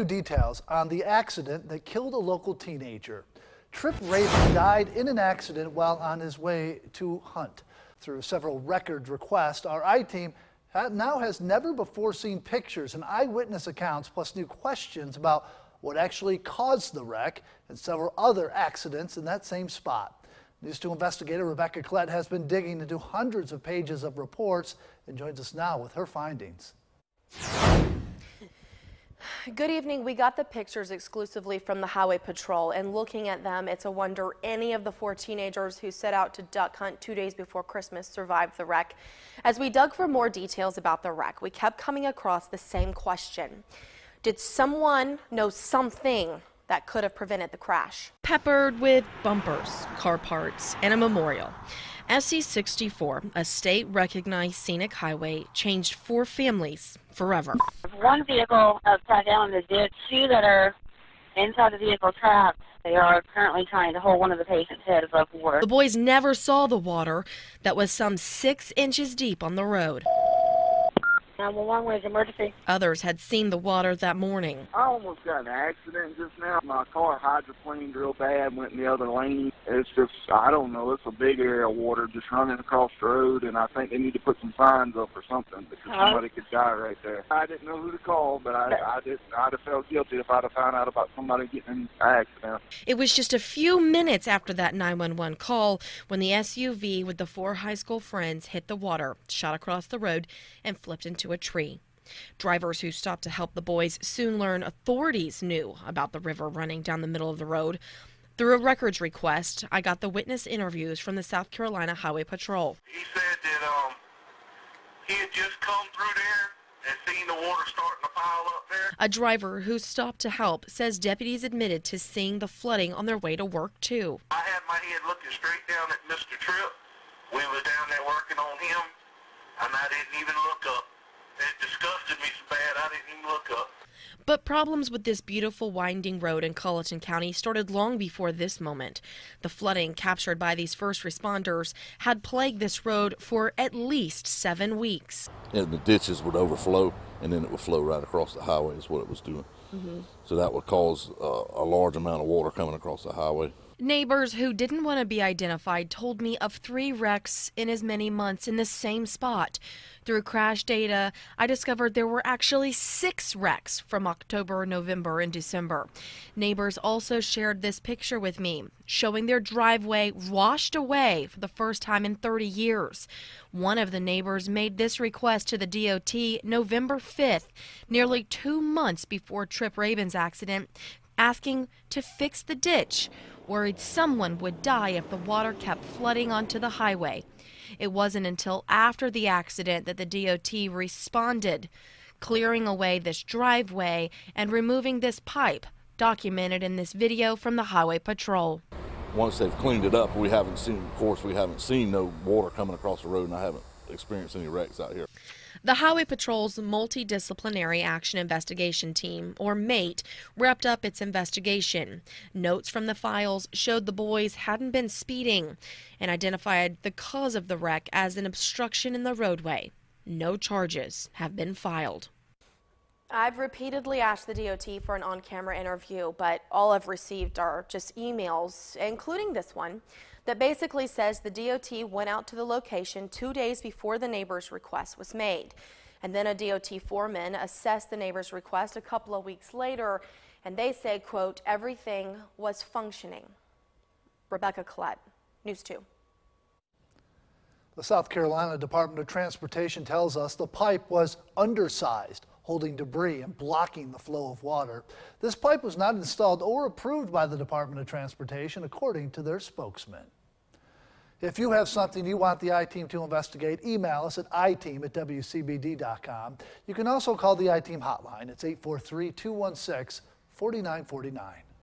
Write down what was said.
New details on the accident that killed a local teenager. Trip Raven died in an accident while on his way to hunt. Through several records requests, our I-team now has never before seen pictures and eyewitness accounts, plus new questions about what actually caused the wreck and several other accidents in that same spot. News 2 investigator Rebecca Klett has been digging into hundreds of pages of reports and joins us now with her findings. Good evening. We got the pictures exclusively from the Highway Patrol, and looking at them, it's a wonder any of the 4 teenagers who set out to duck hunt 2 days before Christmas survived the wreck. As we dug for more details about the wreck, we kept coming across the same question. Did someone know something that could have prevented the crash? Peppered with bumpers, car parts, and a memorial. SC 64, a state-recognized scenic highway, changed 4 families forever. One vehicle upside down in the ditch, 2 that are inside the vehicle trapped. They are currently trying to hold one of the patient's head above water. The boys never saw the water that was some 6 inches deep on the road. 911, where's emergency? Others had seen the water that morning. I almost got in an accident just now. My car hydroplaned real bad, went in the other lane. It's just, I don't know, it's a big area of water just running across the road, and I think they need to put some signs up or something because somebody could die right there. I didn't know who to call, but I'd have felt guilty if I'd have found out about somebody getting in an accident. It was just a few minutes after that 911 call when the SUV with the 4 high school friends hit the water, shot across the road, and flipped into a tree. Drivers who stopped to help the boys soon learned authorities knew about the river running down the middle of the road. Through a records request, I got the witness interviews from the South Carolina Highway Patrol. He said that he had just come through there and seen the water starting to pile up there. A driver who stopped to help says deputies admitted to seeing the flooding on their way to work, too. I had my head looking straight down at Mr. Tripp. We was down there working on him, and I didn't even look up. It disgusted me so bad I didn't even look up. But problems with this beautiful winding road in Colleton County started long before this moment. The flooding captured by these first responders had plagued this road for at least 7 weeks. And the ditches would overflow, and then it would flow right across the highway is what it was doing. So that would cause a large amount of water coming across the highway. Neighbors who didn't want to be identified told me of 3 wrecks in as many months in the same spot. Through crash data, I discovered there were actually 6 wrecks from October, November, and December. Neighbors also shared this picture with me, showing their driveway washed away for the first time in 30 years. One of the neighbors made this request to the DOT November 5th, nearly 2 months before Trip Raven's accident, asking to fix the ditch, worried someone would die if the water kept flooding onto the highway. It wasn't until after the accident that the DOT responded, clearing away this driveway and removing this pipe, documented in this video from the Highway Patrol. Once they've cleaned it up, we haven't seen no water coming across the road, and I haven't experienced any wrecks out here. The Highway Patrol's Multidisciplinary Action Investigation Team, or MATE, wrapped up its investigation. Notes from the files showed the boys hadn't been speeding and identified the cause of the wreck as an obstruction in the roadway. No charges have been filed. I've repeatedly asked the DOT for an on-camera interview, but all I've received are just emails, including this one, that basically says the DOT went out to the location 2 days before the neighbor's request was made. And then a DOT foreman assessed the neighbor's request a couple of weeks later, and they said, quote, everything was functioning. Rebecca Klett, News 2. The South Carolina Department of Transportation tells us the pipe was undersized, holding debris and blocking the flow of water. This pipe was not installed or approved by the Department of Transportation, according to their spokesman. If you have something you want the I-Team to investigate, email us at iteam@wcbd.com. You can also call the I-Team hotline. It's 843-216-4949.